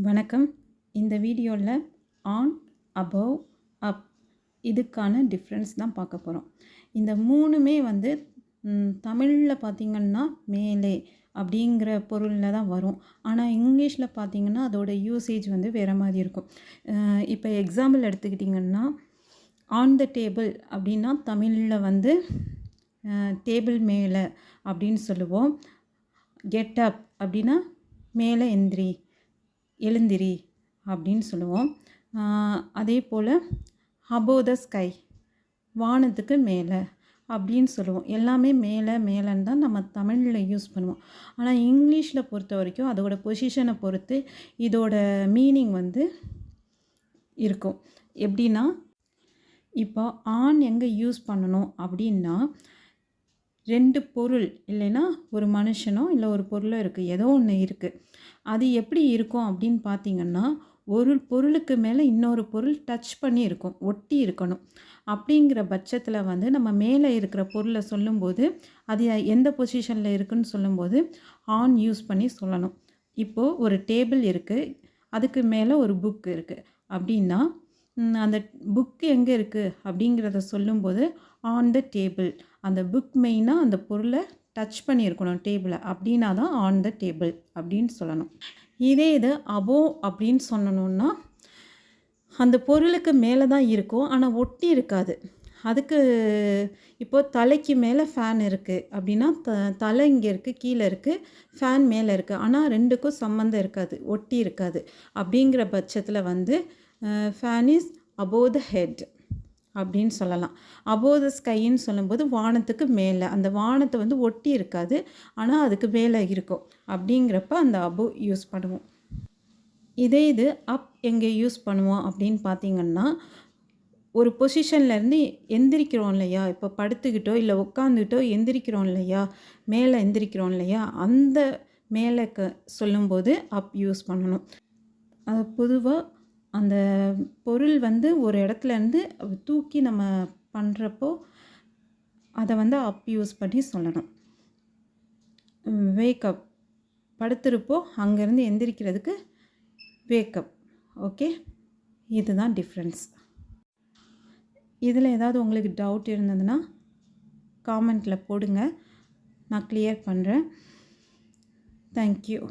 வணக்கம். இந்த வீடியோவில் ஆன், அபவ், அப் இதுக்கான டிஃப்ரென்ஸ் தான் பார்க்க போகிறோம். இந்த மூணுமே வந்து தமிழில் பார்த்திங்கன்னா மேலே அப்படிங்கிற பொருளில் தான் வரும். ஆனால் இங்கிலீஷில் பார்த்திங்கன்னா அதோட யூசேஜ் வந்து வேறு மாதிரி இருக்கும். இப்போ எக்ஸாம்பிள் எடுத்துக்கிட்டிங்கன்னா ஆன் த டேபிள் அப்படின்னா தமிழில் வந்து டேபிள் மேலே அப்படின்னு சொல்லுவோம். கெட் அப் அப்படின்னா மேலே எந்திரி, எழுந்திரி அப்படின்னு சொல்லுவோம். அதே போல் அபோவ் த ஸ்கை வானத்துக்கு மேலே அப்படின்னு சொல்லுவோம். எல்லாமே மேலே மேலேன்னு தான் நம்ம தமிழில் யூஸ் பண்ணுவோம். ஆனால் இங்கிலீஷில் பொறுத்த வரைக்கும் அதோட பொசிஷனை பொறுத்து இதோட மீனிங் வந்து இருக்கும். எப்படின்னா இப்போ ஆன் எங்கே யூஸ் பண்ணணும் அப்படின்னா, ரெண்டு பொருள் இல்லைன்னா ஒரு மனுஷனோ இல்லை ஒரு பொருளோ இருக்குது, ஏதோ ஒன்று இருக்குது. அது எப்படி இருக்கும் அப்படின்னு பார்த்திங்கன்னா, ஒரு பொருளுக்கு மேலே இன்னொரு பொருள் டச் பண்ணி இருக்கும், ஒட்டி இருக்கணும். அப்படிங்கிற பட்சத்தில் வந்து நம்ம மேலே இருக்கிற பொருளை சொல்லும்போது அது எந்த பொசிஷனில் இருக்குதுன்னு சொல்லும்போது ஆன் யூஸ் பண்ணி சொல்லணும். இப்போது ஒரு டேபிள் இருக்குது, அதுக்கு மேலே ஒரு புக் இருக்குது அப்படின்னா அந்த புக் எங்கே இருக்குது அப்படிங்கிறத சொல்லும்போது ஆன் த டேபிள், அந்த புக் மெயினாக அந்த பொருளை டச் பண்ணியிருக்கணும் டேபிளை, அப்படின்னா தான் ஆன் த டேபிள் அப்படின்னு சொல்லணும். இதே இது அபோவ் அப்படின்னு சொல்லணுன்னா அந்த பொருளுக்கு மேலே தான் இருக்கும், ஆனால் ஒட்டி இருக்காது. அதுக்கு இப்போது தலைக்கு மேலே ஃபேன் இருக்குது அப்படின்னா தலை இங்கே இருக்குது, கீழே இருக்குது, ஃபேன் மேலே இருக்குது, ஆனால் ரெண்டுக்கும் சம்மந்தம் இருக்காது, ஒட்டி இருக்காது. அப்படிங்கிற பட்சத்தில் வந்து fan is above the head அப்படின்னு சொல்லலாம். அபோவ் த ஸ்கைன்னு சொல்லும்போது வானத்துக்கு மேலே, அந்த வானத்தை வந்து ஒட்டி இருக்காது, ஆனால் அதுக்கு மேலே இருக்கும். அப்படிங்கிறப்ப அந்த அபோவ் யூஸ் பண்ணுவோம். இதே இது அப் எங்கே யூஸ் பண்ணுவோம் அப்படின்னு பார்த்திங்கன்னா, ஒரு பொசிஷன்லேருந்து எந்திரிக்கிறோம் இல்லையா, இப்போ படுத்துக்கிட்டோ இல்லை உட்காந்துக்கிட்டோ எந்திரிக்கிறோம் இல்லையா, மேலே எந்திரிக்கிறோம் இல்லையா, அந்த மேலே சொல்லும்போது அப் யூஸ் பண்ணணும். அது பொதுவாக அந்த பொருள் வந்து ஒரு இடத்துலேருந்து தூக்கி நம்ம பண்ணுறப்போ அதை வந்து அப் யூஸ் பண்ணி சொல்லணும். வேக்கப் படுத்துருப்போ அங்கேருந்து எந்திரிக்கிறதுக்கு வேக்கப். ஓகே, இதுதான் டிஃப்ரென்ஸ். இதில் ஏதாவது உங்களுக்கு டவுட் இருந்ததுன்னா காமெண்ட்டில் போடுங்க, நான் கிளியர் பண்ணுறேன். தேங்க்யூ.